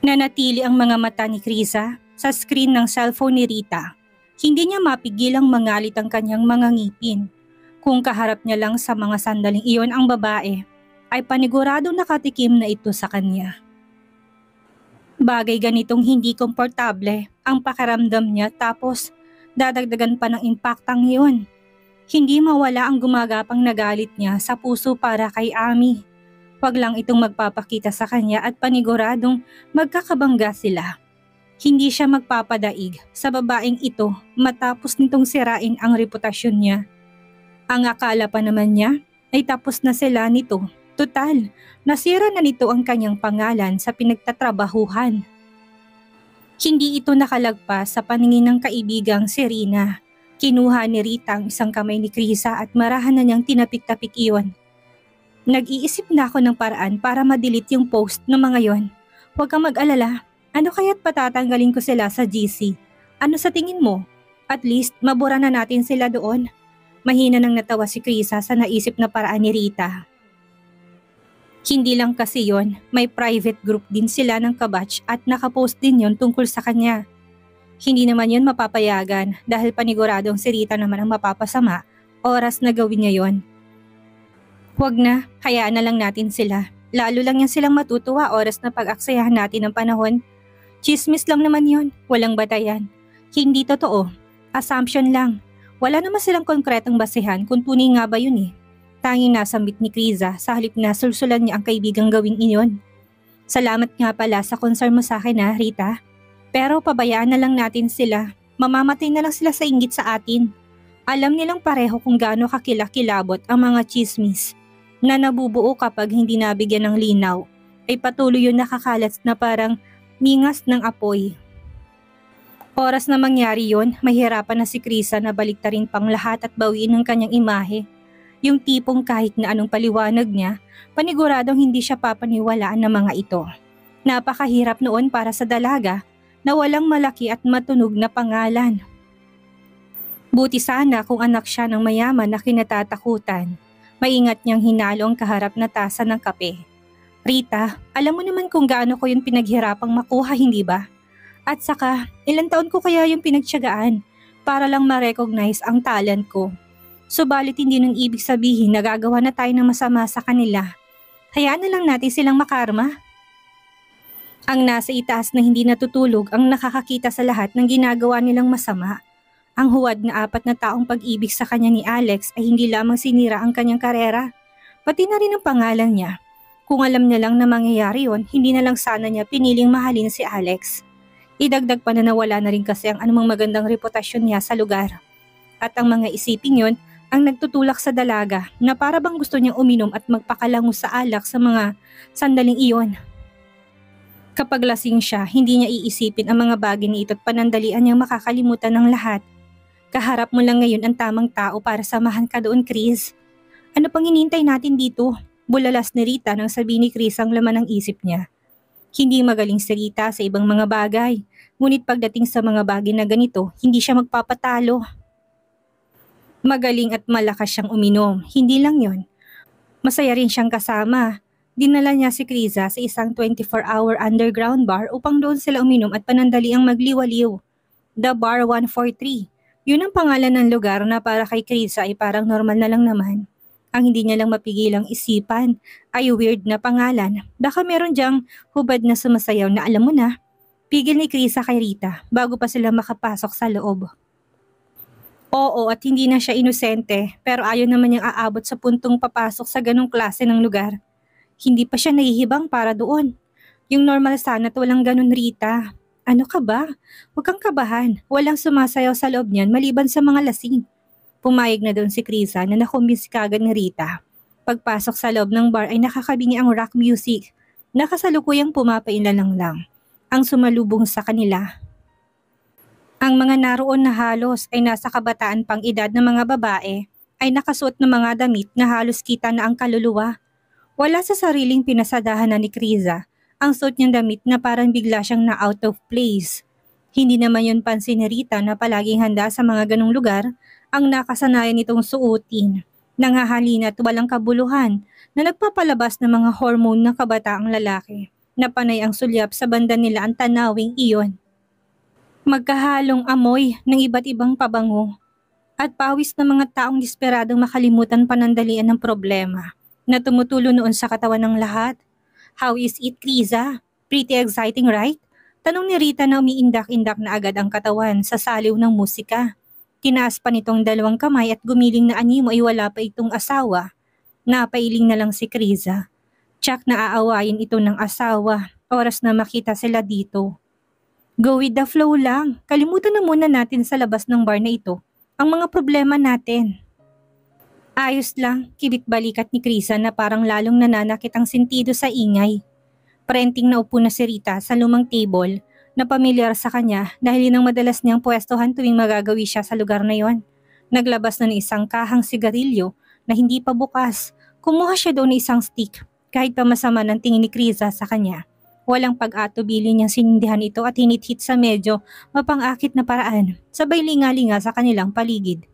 Nanatili ang mga mata ni Krisa sa screen ng cellphone ni Rita. Hindi niya mapigilang mangalit ang kanyang mga ngipin. Kung kaharap niya lang sa mga sandaling iyon ang babae, ay paniguradong nakatikim na ito sa kanya. Bagay ganitong hindi komportable ang pakiramdam niya tapos dadagdagan pa ng impaktang iyon. Hindi mawala ang gumagapang nagalit niya sa puso para kay Ami. Wag lang itong magpapakita sa kanya at paniguradong magkakabangga sila. Hindi siya magpapadaig sa babaeng ito matapos nitong sirain ang reputasyon niya. Ang akala pa naman niya ay tapos na sila nito. Tutal, nasira na nito ang kanyang pangalan sa pinagtatrabahuhan. Hindi ito nakalagpas sa paningin ng kaibigang si Rina. Kinuha ni Rita ang isang kamay ni Krisa at marahan na niyang tinapik-tapik iyon. Nag-iisip na ako ng paraan para ma-delete yung post ng mga yon. Huwag kang mag-alala. Ano kaya't patatanggalin ko sila sa GC? Ano sa tingin mo? At least mabura na natin sila doon. Mahina nang natawa si Krisa sa naisip na paraan ni Rita. Hindi lang kasi yon, may private group din sila ng kabatch at nakapost din yon tungkol sa kanya. Hindi naman yon mapapayagan dahil paniguradong si Rita naman ang mapapasama oras na gawin niya yon. Huwag na, hayaan na lang natin sila. Lalo lang yan silang matutuwa oras na pag-aksayahan natin ng panahon. Chismis lang naman yon, walang batayan. Hindi totoo, assumption lang. Wala naman silang konkretong basehan kung tunay nga ba yun eh. Tanging nasambit ni Krisa sa halip na sulsulan niya ang kaibigang gawing iyon. Salamat nga pala sa concern mo sa akin Rita. Pero pabayaan na lang natin sila. Mamamatay na lang sila sa inggit sa atin. Alam nilang pareho kung gaano kakilakilabot ang mga chismis na nabubuo kapag hindi nabigyan ng linaw. Ay patuloy yun nakakalat na parang mingas ng apoy. Oras na mangyari yun, mahirapan na si Krisa na baliktarin pang lahat at bawiin ang kanyang imahe. Yung tipong kahit na anong paliwanag niya, paniguradong hindi siya papaniwalaan ng mga ito. Napakahirap noon para sa dalaga na walang malaki at matunog na pangalan. Buti sana kung anak siya ng mayaman na kinatatakutan. Maingat niyang hinalo ang kaharap na tasa ng kape. Rita, alam mo naman kung gaano ko yung pinaghirapang makuha, hindi ba? At saka, ilang taon ko kaya yung pinagtiyagaan para lang ma-recognize ang talent ko. Subalit hindi nang ibig sabihin na gagawa na tayo ng masama sa kanila. Hayaan na lang natin silang makarma. Ang nasa itaas na hindi natutulog ang nakakakita sa lahat ng ginagawa nilang masama. Ang huwad na 4 na taong pag-ibig sa kanya ni Alex ay hindi lamang sinira ang kanyang karera, pati na rin ang pangalan niya. Kung alam niya lang na mangyayari yon, hindi na lang sana niya piniling mahalin si Alex. Idagdag pa na nawala na rin kasi ang anumang magandang reputasyon niya sa lugar. At ang mga isipin yon ang nagtutulak sa dalaga na para bang gusto niyang uminom at magpakalango sa alak sa mga sandaling iyon. Kapag lasing siya, hindi niya iisipin ang mga bagay na ito't panandalian niyang makakalimutan ng lahat. Kaharap mo lang ngayon ang tamang tao para samahan ka doon, Chris. Ano pang hinihintay natin dito? Bulalas ni Rita nang sabihin ni Chris ang laman ng isip niya. Hindi magaling si Rita sa ibang mga bagay, ngunit pagdating sa mga bagay na ganito, hindi siya magpapatalo. Magaling at malakas siyang uminom, hindi lang yon. Masaya rin siyang kasama. Dinala niya si Krisa sa isang 24-hour underground bar upang doon sila uminom at panandaliang magliwaliw. The Bar 143. Yun ang pangalan ng lugar na para kay Krisa ay parang normal na lang naman. Ang hindi niya lang mapigilang isipan ay weird na pangalan. Baka meron diyang hubad na sumasayaw na alam mo na. Pigil ni Krisa kay Rita bago pa sila makapasok sa loob. Oo, at hindi na siya inosente pero ayaw naman niyang aabot sa puntong papasok sa ganong klase ng lugar. Hindi pa siya nahihibang para doon. Yung normal sana at walang ganon, Rita. Ano ka ba? Huwag kang kabahan. Walang sumasayaw sa loob niyan maliban sa mga lasing. Pumayag na doon si Krisa na nakumbinsi kagad ni Rita. Pagpasok sa loob ng bar ay nakakabingi ang rock music. Nakasalukuyang pumapailalang lang ang sumalubong sa kanila. Ang mga naroon na halos ay nasa kabataan pang edad ng mga babae ay nakasuot ng mga damit na halos kita na ang kaluluwa. Wala sa sariling pinasadahan na ni Krisa ang suot niyang damit na parang bigla siyang na out of place. Hindi naman yun pansin ni Rita na palaging handa sa mga ganong lugar ang nakasanayan nitong suotin. Nangahalina at walang kabuluhan na nagpapalabas ng mga hormone ng kabataang lalaki na panay ang sulyap sa banda nila ang tanawing iyon. Magkahalong amoy ng iba't ibang pabango at pawis ng mga taong desperadong makalimutan panandalian ng problema na tumutulo noon sa katawan ng lahat. How is it, Kriza? Pretty exciting, right? Tanong ni Rita na umiindak-indak na agad ang katawan sa saliw ng musika. Tinaas pa nitong dalawang kamay at gumiling na animo ay wala pa itong asawa. Napailing na lang si Kriza. Tsak na aawayin ito ng asawa, oras na makita sila dito. Go with the flow lang, kalimutan na muna natin sa labas ng bar na ito ang mga problema natin. Ayos lang, kibit balikat ni Kriza na parang lalong nananakit ang sentido sa ingay. Parenting na upo na si Rita sa lumang table na pamilyar sa kanya dahil yun ang madalas niyang pwestohan tuwing magagawi siya sa lugar na yon. Naglabas na ng isang kahang sigarilyo na hindi pa bukas. Kumuha siya doon ng isang stick kahit pa masama ng tingin ni Kriza sa kanya. Walang pag-atubili niyang sinindihan ito at hinit-hit sa medyo mapang-akit na paraan, sabay linga-linga sa kanilang paligid.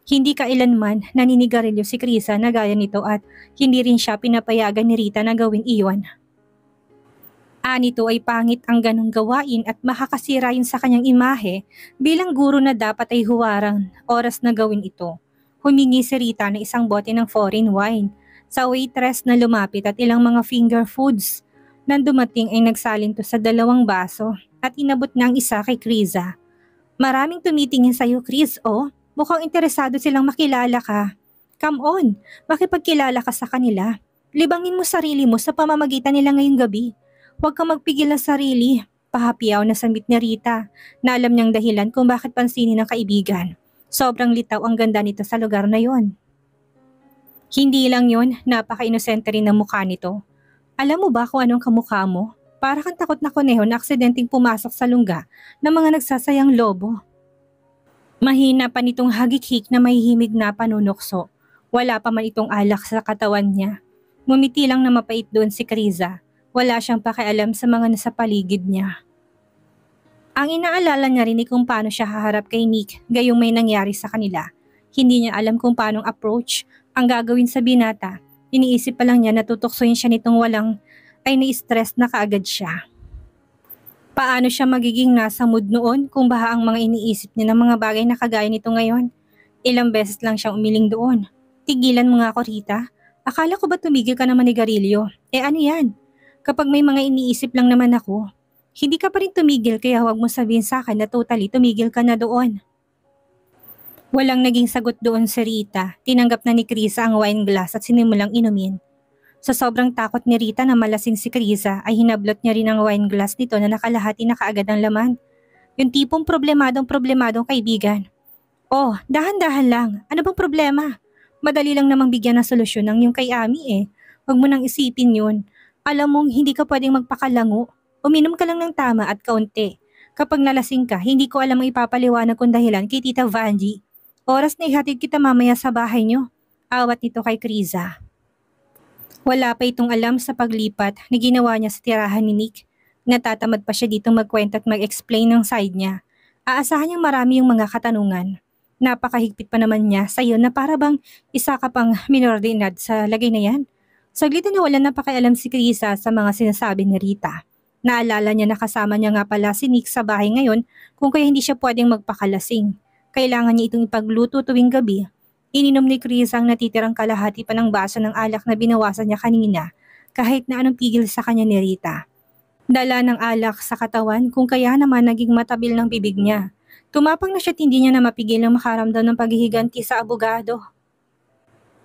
Hindi kailanman naninigarilyo si Kriza na gaya nito at hindi rin siya pinapayagan ni Rita na gawin iyon. Nito ay pangit ang ganong gawain at makakasira yun sa kanyang imahe bilang guro na dapat ay huwarang oras na gawin ito. Humingi si Rita ng isang bote ng foreign wine sa waitress na lumapit at ilang mga finger foods. Nang dumating ay nagsalin to sa 2 baso at inabot na ang isa kay Kriza. Maraming tumitingin sa'yo, Kriz, oh. Mukhang interesado silang makilala ka. Come on, makipagkilala ka sa kanila. Libangin mo sarili mo sa pamamagitan nila ngayong gabi. Huwag kang magpigil ng sarili. Pahapiyaw na sambit ni Rita na alam niyang dahilan kung bakit pansinin ng kaibigan. Sobrang litaw ang ganda nito sa lugar na yon. Hindi lang yon, napaka-inosente rin ng mukha nito. Alam mo ba kung anong kamukha mo? Para kang takot na kuneho na aksidenteng pumasok sa lungga ng mga nagsasayang lobo. Mahina pa nitong hagik-hik na mahihimig na panunokso. Wala pa man itong alak sa katawan niya. Ngumiti lang na mapait doon si Kriza. Wala siyang pakialam sa mga nasa paligid niya. Ang inaalala niya rin kung paano siya haharap kay Nick gayong may nangyari sa kanila. Hindi niya alam kung paanong approach ang gagawin sa binata. Iniisip pa lang niya na tutuksoin siya nitong walang ay na-stress na kaagad siya. Paano siya magiging nasa mood noon kung baha ang mga iniisip niya ng mga bagay na kagaya nito ngayon? Ilang beses lang siyang umiling doon. Tigilan mo nga ako, Rita. Akala ko ba tumigil ka na manigarilyo? Ano yan? Kapag may mga iniisip lang naman ako, hindi ka pa rin tumigil kaya huwag mo sabihin sa akin na totally tumigil ka na doon. Walang naging sagot doon si Rita. Tinanggap na ni Kriza ang wine glass at sinimulang inumin. Sa sobrang takot ni Rita na malasing si Kriza ay hinablot niya rin ang wine glass nito na nakalahati na kaagad ang laman. Yung tipong problemadong kaibigan. Oh, dahan-dahan lang. Ano bang problema? Madali lang namang bigyan ng solusyon ng yung kay Ami eh. Huwag mo nang isipin yun. Alam mong hindi ka pwedeng magpakalango. Uminom ka lang ng tama at kaunti. Kapag nalasing ka, hindi ko alam ang ipapaliwanag kong dahilan kay Tita Vanji. Oras na ihatid kita mamaya sa bahay niyo. Awat nito kay Kriza. Wala pa itong alam sa paglipat na ginawa niya sa tirahan ni Nick. Natatamad pa siya dito magkwento at mag-explain ng side niya. Aasahan niyang marami yung mga katanungan. Napakahigpit pa naman niya sa iyo na para bang isa ka pang minor de edad sa lagay na yan. Saglit na wala na pakialam si Kriza sa mga sinasabi ni Rita. Naalala niya na kasama niya nga pala si Nick sa bahay ngayon kung kaya hindi siya pwedeng magpakalasing. Kailangan niya itong ipagluto tuwing gabi. Ininom ni Kriza ang natitirang kalahati pa ng baso ng alak na binawasan niya kanina kahit na anong pigil sa kanya ni Rita. Dala ng alak sa katawan kung kaya naman naging matabil ng bibig niya. Tumapang na siya at hindi niya na mapigil ng makaramdam ng paghihiganti sa abogado.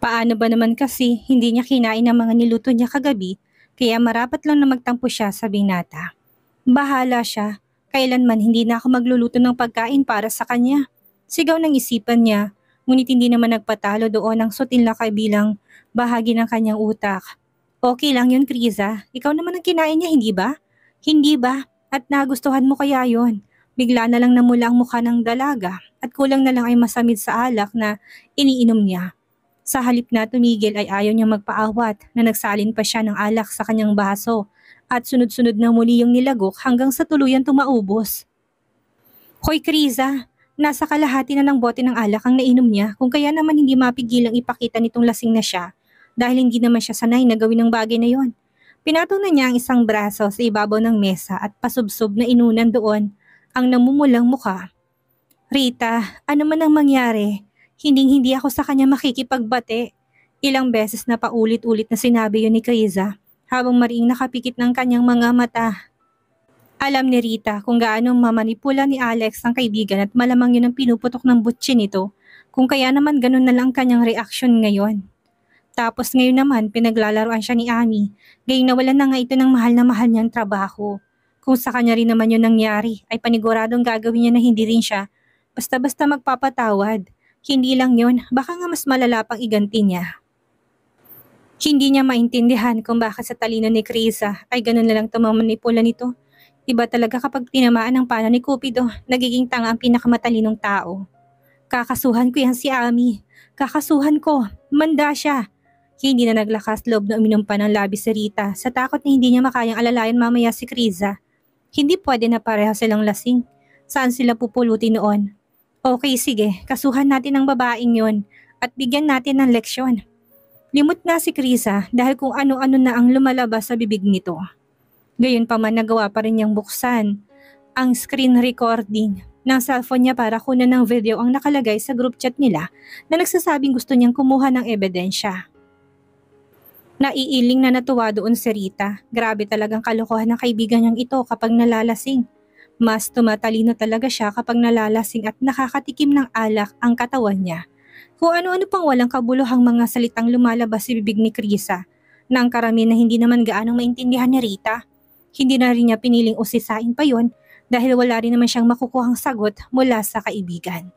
Paano ba naman kasi hindi niya kinain ang mga niluto niya kagabi kaya marapat lang na magtampo siya sa binata. Bahala siya, kailanman hindi na ako magluluto ng pagkain para sa kanya. Sigaw ng isipan niya, ngunit hindi naman nagpatalo doon ang sutil na kabilang bahagi ng kanyang utak. Okay lang yun, Kriza. Ikaw naman ang kinain niya, hindi ba? Hindi ba? At nagustuhan mo kaya yon? Bigla na lang namula ang mukha ng dalaga at kulang na lang ay masamid sa alak na iniinom niya. Sa halip na tumigil ay ayaw niya magpaawat na nagsalin pa siya ng alak sa kanyang baso at sunod-sunod na muli yung nilagok hanggang sa tuluyan tumaubos. Hoy Kriza! Nasa kalahati na ng bote ng alak ang nainom niya kung kaya naman hindi mapigilang ipakita nitong lasing na siya dahil hindi naman siya sanay na gawin ang bagay na yon. Pinatong na niya ang isang braso sa ibabaw ng mesa at pasubsob na inunan doon ang namumulang mukha. Rita, ano man ang mangyari, hindi ako sa kanya makikipagbate. Ilang beses na paulit-ulit na sinabi yun ni Kriza habang mariing nakapikit ng kanyang mga mata. Alam ni Rita kung gaano mamanipula ni Alex ang kaibigan at malamang yun ang pinuputok ng butsi nito kung kaya naman ganun na lang kanyang reaksyon ngayon. Tapos ngayon naman pinaglalaroan siya ni Ami, gayong nawalan na nga ito ng mahal niyang trabaho. Kung sa kanya rin naman yun nangyari ay paniguradong gagawin niya na hindi rin siya basta-basta magpapatawad. Hindi lang yun, baka nga mas malala pang iganti niya. Hindi niya maintindihan kung bakit sa talino ni Krisa ay ganun na lang tumamanipula nito. Iba talaga kapag tinamaan ng pala ni Cupido, nagiging tanga ang pinakamatalinong tao. Kakasuhan ko yan si Ami. Kakasuhan ko. Manda siya. Hindi na naglakas loob na uminom pa ng labi si Rita sa takot na hindi niya makayang alalayan mamaya si Kriza. Hindi pwede na pareho silang lasing. Saan sila pupulutin noon? Okay, sige. Kasuhan natin ang babaeng yon at bigyan natin ng leksyon. Limot na si Kriza dahil kung ano-ano na ang lumalabas sa bibig nito. Gayon pa man nagawa pa rin niyang buksan ang screen recording ng cellphone niya para kunan ng video ang nakalagay sa group chat nila na nagsasabing gusto niyang kumuha ng ebidensya. Naiiling na natuwa doon si Rita. Grabe talagang kalokohan ng kaibigan niyang ito kapag nalalasing. Mas tumatalino talaga siya kapag nalalasing at nakakatikim ng alak ang katawan niya. Kung ano-ano pang walang kabuluhang mga salitang lumalabas sa bibig ni Krisa na ang karamihan na hindi naman gaanong maintindihan ni Rita. Hindi na rin niya piniling usisain pa yon dahil wala rin naman siyang makukuhang sagot mula sa kaibigan.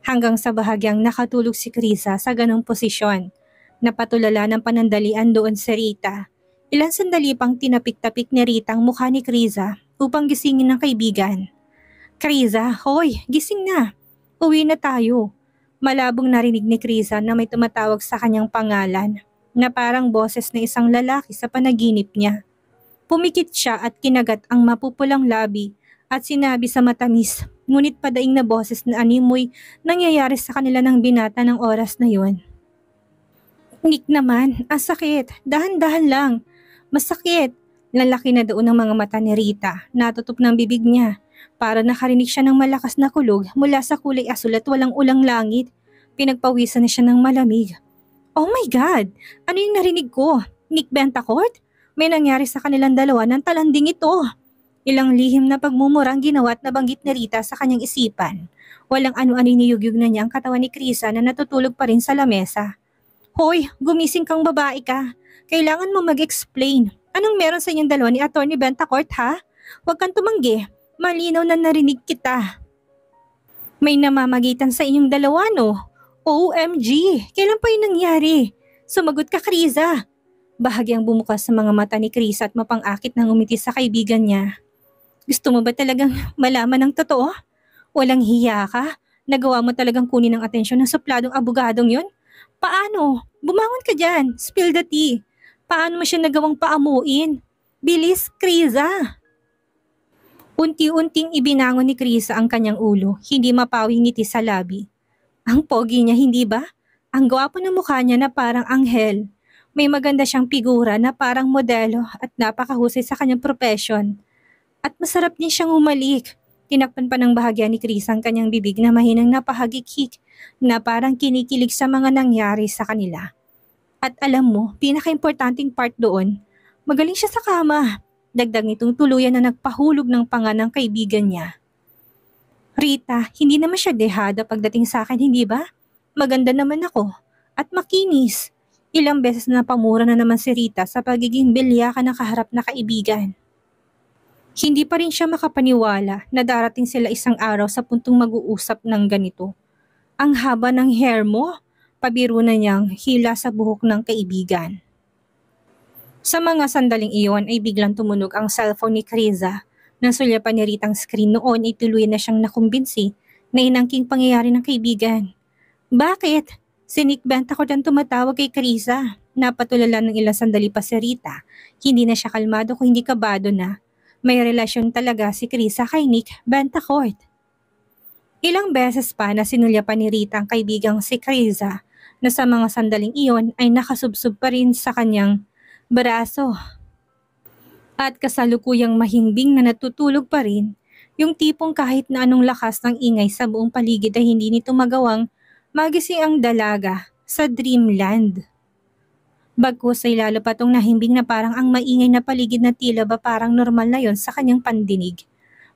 Hanggang sa bahagyang nakatulog si Krisa sa ganong posisyon. Napatulala ng panandalian doon si Rita. Ilang sandali pang tinapik-tapik ni Rita ang mukha ni Krisa upang gisingin ng kaibigan. Krisa, hoy, gising na. Uwi na tayo. Malabong narinig ni Krisa na may tumatawag sa kanyang pangalan na parang boses ng isang lalaki sa panaginip niya. Pumikit siya at kinagat ang mapupulang labi at sinabi sa matamis, ngunit padaing na boses na animoy nangyayari sa kanila ng binata ng oras na yon. Nick naman, ang sakit, dahan-dahan lang. Masakit. Lalaki na doon ang mga mata ni Rita, natutup ng bibig niya. Para nakarinig siya ng malakas na kulog mula sa kulay asul at walang ulang langit. Pinagpawisan na siya ng malamig. Oh my God! Ano yung narinig ko? Nick Bentacourt? May nangyari sa kanilang dalawa ng talanding ito. Ilang lihim na pagmumura ang ginawa at nabanggit ni Rita sa kanyang isipan. Walang ano-ano niyugyug na niya ang katawan ni Krisa na natutulog pa rin sa lamesa. Hoy, gumising kang babae ka. Kailangan mo mag-explain. Anong meron sa inyong dalawa ni Atty. Bentacourt ha? Huwag kang tumanggi. Malinaw na narinig kita. May namamagitan sa inyong dalawa no? OMG, kailan pa yun nangyari? Sumagot ka Krisa. Bahagyang bumukas sa mga mata ni Krisa at mapang-akit ng umiti sa kaibigan niya. Gusto mo ba talagang malaman ng totoo? Walang hiya ka? Nagawa mo talagang kunin ang atensyon ng supladong abogadong yun? Paano? Bumangon ka dyan. Spill the tea. Paano mo siya nagawang paamuin? Bilis, Krisa! Unti-unting ibinangon ni Krisa ang kanyang ulo, hindi mapawing ngiti sa labi. Ang pogi niya, hindi ba? Ang gwapo ng mukha niya na parang anghel. May maganda siyang figura na parang modelo at napakahusay sa kanyang profession. At masarap din siyang umalik. Tinakpan pa ng bahagya ni Krisa ang kanyang bibig na mahinang napahagikik na parang kinikilig sa mga nangyari sa kanila. At alam mo, pinaka-importanting part doon, magaling siya sa kama. Dagdag nitong tuluyan na nagpahulog ng panga ng kaibigan niya. Rita, hindi naman siya dehada pagdating sa akin, hindi ba? Maganda naman ako. At makinis. Ilang beses na pamura na naman si Rita sa pagiging bilyaka na kaharap na kaibigan. Hindi pa rin siya makapaniwala na darating sila isang araw sa puntong mag-uusap ng ganito. Ang haba ng hair mo, pabiro na niyang hila sa buhok ng kaibigan. Sa mga sandaling iyon ay biglang tumunog ang cellphone ni Krisa. Nang sulyapan ni Rita ang screen noon ay tuloy na siyang nakumbinsi na inangking pangyayari ng kaibigan. Bakit? Si Nick Bentacourt ang tumatawag kay Krisa. Napatulala ng ilang sandali pa si Rita. Hindi na siya kalmado kung hindi kabado na. May relasyon talaga si Krisa kay Nick Bentacourt. Ilang beses pa na sinulyapan ni Rita ang kaibigang si Krisa na sa mga sandaling iyon ay nakasubsob pa rin sa kanyang braso. At kasalukuyang mahimbing na natutulog pa rin, yung tipong kahit na anong lakas ng ingay sa buong paligid ay hindi nito magawang magising ang dalaga sa dreamland. Bagkus ay lalo pa tong nahimbing na parang ang maingay na paligid na tila ba parang normal na yon sa kanyang pandinig.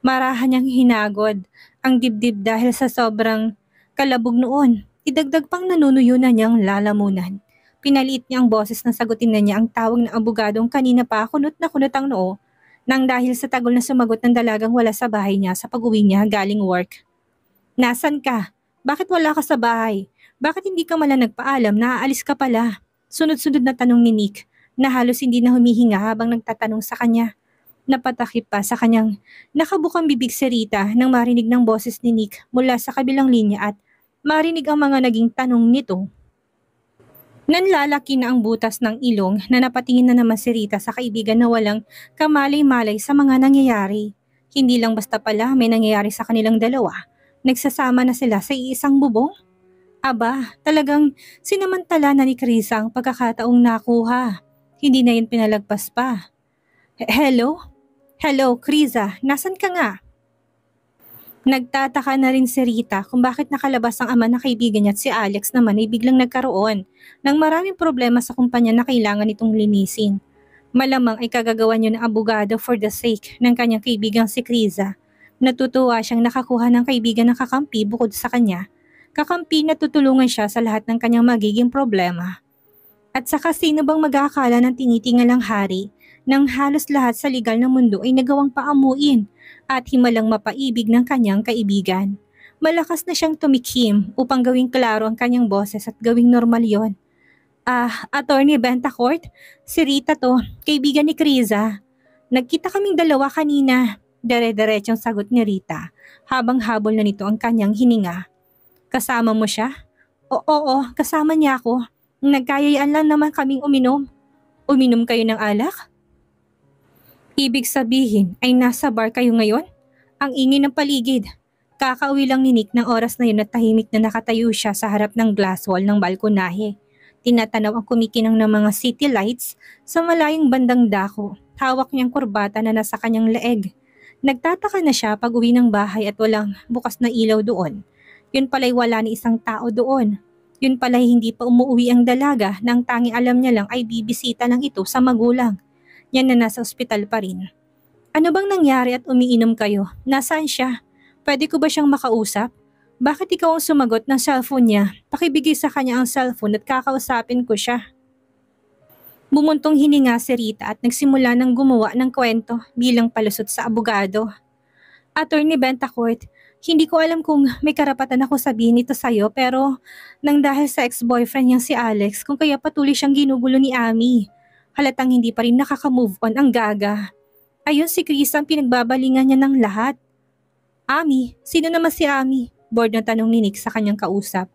Marahan niyang hinagod ang dibdib dahil sa sobrang kalabog noon. Idagdag pang nanunuyunan niyang lalamunan. Pinaliit niya ang boses na sagutin na niya ang tawag ng abogadong kanina pa kunot na kunot ang noo nang dahil sa tagol na sumagot ng dalagang wala sa bahay niya sa pag-uwi niya galing work. Nasaan ka? Bakit wala ka sa bahay? Bakit hindi ka mala nagpaalam na aalis ka pala? Sunod-sunod na tanong ni Nick na halos hindi na humihinga habang nagtatanong sa kanya. Napatakip pa sa kanyang nakabukang bibig si Rita nang marinig ng boses ni Nick mula sa kabilang linya at marinig ang mga naging tanong nito. Nanlalaki na ang butas ng ilong na napatingin na naman si Rita sa kaibigan na walang kamalay-malay sa mga nangyayari. Hindi lang basta pala may nangyayari sa kanilang dalawa. Nagsasama na sila sa iisang bubong. Aba, talagang sinamantala na ni Krisa ang pagkakataong nakuha. Hindi na yun pinalagpas pa. Hello? Hello, Krisa, nasan ka nga? Nagtataka na rin si Rita kung bakit nakalabas ang ama na kaibigan niya at si Alex naman ay biglang nagkaroon ng maraming problema sa kumpanya na kailangan itong linisin. Malamang ay kagagawa niyo ng abogado for the sake ng kanyang kaibigang si Krisa. Natutuwa siyang nakakuha ng kaibigan ng kakampi bukod sa kanya. Kakampi na tutulungan siya sa lahat ng kanyang magiging problema. At saka sino bang mag-aakala ng tinitingalang hari nang halos lahat sa legal na mundo ay nagawang paamuin at himalang mapaibig ng kanyang kaibigan. Malakas na siyang tumikim upang gawing klaro ang kanyang boses at gawing normal yon. Attorney Bentacourt, si Rita to, kaibigan ni Krisa. Nagkita kaming dalawa kanina, dere-derechong sagot ni Rita habang habol na nito ang kanyang hininga. Kasama mo siya? Oo, kasama niya ako. Nagkayayaan lang naman kaming uminom. Uminom kayo ng alak? Ibig sabihin ay nasa bar kayo ngayon? Ang ingay ng paligid. Kakauwi lang ni Nick ng oras na yun at tahimik na nakatayo siya sa harap ng glass wall ng balkonahe. Tinatanaw ang kumikinang ng mga city lights sa malayong bandang dako. Hawak niyang kurbata na nasa kanyang leeg. Nagtataka na siya pag uwi ng bahay at walang bukas na ilaw doon. Yun pala'y wala ni isang tao doon. Yun pala'y hindi pa umuwi ang dalaga nang tanging alam niya lang ay bibisita lang ito sa magulang. Yan na nasa ospital pa rin. Ano bang nangyari at umiinom kayo? Nasaan siya? Pwede ko ba siyang makausap? Bakit ikaw ang sumagot ng cellphone niya? Pakibigay sa kanya ang cellphone at kakausapin ko siya. Bumuntong hininga si Rita at nagsimula ng gumawa ng kwento bilang palusot sa abogado. Attorney Bentacourt, hindi ko alam kung may karapatan ako sabihin ito sa'yo pero nang dahil sa ex-boyfriend niyang si Alex kung kaya patuloy siyang ginugulo ni Ami. Halatang hindi pa rin nakaka-move on ang gaga. Ayun si Chris ang pinagbabalingan niya ng lahat. Ami? Sino naman si Ami? Bored na tanong ni Nick sa kanyang kausap.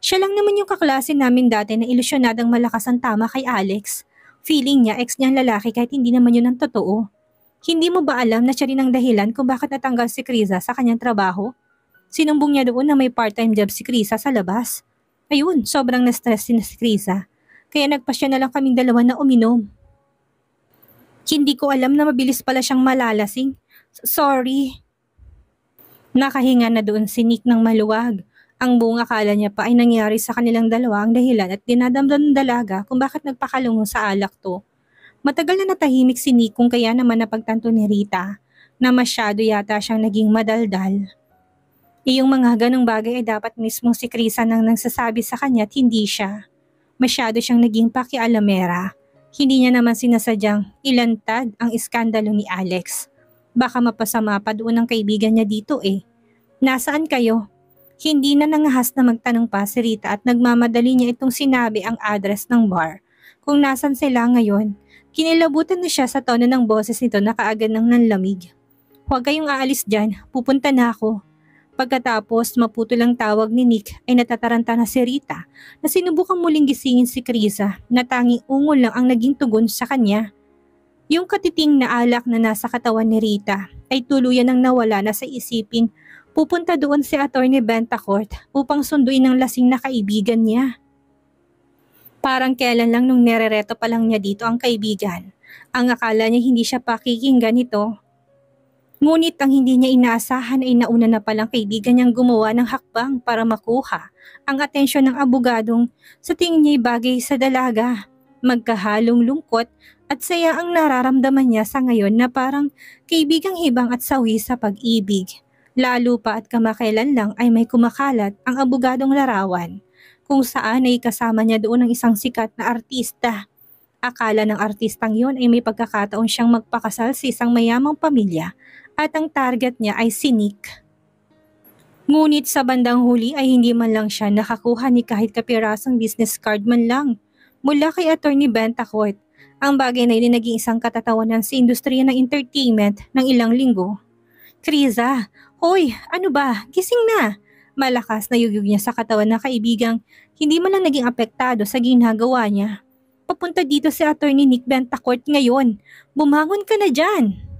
Siya lang naman yung kaklase namin dati na ilusyonadang malakas ang tama kay Alex. Feeling niya ex niyang lalaki kahit hindi naman yun ang totoo. Hindi mo ba alam na siya rin ang dahilan kung bakit natanggal si Krisa sa kanyang trabaho? Sinumbong niya doon na may part-time job si Krisa sa labas. Ayun, sobrang na-stress si Krisa. Kaya nagpasya na lang kaming dalawa na uminom. Hindi ko alam na mabilis pala siyang malalasing. Sorry. Nakahinga na doon si Nick ng maluwag. Ang buong akala niya pa ay nangyari sa kanilang dalawa ang dahilan at dinadamdam ng dalaga kung bakit nagpakalungo sa alak to. Matagal na natahimik si Nick kung kaya naman napagtanto ni Rita na masyado yata siyang naging madaldal. Iyong mga ganong bagay ay dapat mismo si Krisa nang nagsasabi sa kanya at hindi siya. Masyado siyang naging pakialamera. Hindi niya naman sinasadyang ilantad ang iskandalo ni Alex. Baka mapasama pa doon ang kaibigan niya dito eh. Nasaan kayo? Hindi na nangahas na magtanong pa si Rita at nagmamadali niya itong sinabi ang address ng bar. Kung nasan sila ngayon, kinilabutan na siya sa tono ng boses nito na kaagad ng nanlamig. Huwag kayong aalis dyan, pupunta na ako. Pagkatapos maputol ang tawag ni Nick ay natataranta na si Rita na sinubukang muling gisingin si Krisa na tanging ungol lang ang naging tugon sa kanya. Yung katiting na alak na nasa katawan ni Rita ay tuluyan ang nawala na sa isiping pupunta doon si Attorney Bentacourt upang sunduin ang lasing na kaibigan niya. Parang kailan lang nung nerereto pa lang niya dito ang kaibigan Ang akala niya hindi siya pakikinggan nito. Ngunit ang hindi niya inaasahan ay nauna na palang kaibigan niyang gumawa ng hakbang para makuha ang atensyon ng abogadong sa tingin niya'y bagay sa dalaga. Magkahalong lungkot at saya ang nararamdaman niya sa ngayon na parang kaibigang hibang at sawi sa pag-ibig. Lalo pa at kamakailan lang ay may kumakalat ang abogadong larawan kung saan ay kasama niya doon ang isang sikat na artista. Akala ng artistang yon ay may pagkakataon siyang magpakasal sa isang mayamang pamilya at ang target niya ay si Nick. Ngunit sa bandang huli ay hindi man lang siya nakakuha ni kahit kapirasong business card man lang mula kay Attorney Bentacourt. Ang bagay na yun ay naging isang katatawanan sa industriya ng entertainment ng ilang linggo. Kriza, hoy, ano ba? Gising na! Malakas na yugyug niya sa katawan ng kaibigang hindi man lang naging apektado sa ginagawa niya. Papunta dito si Attorney Nick Bentacourt ngayon. Bumangon ka na dyan!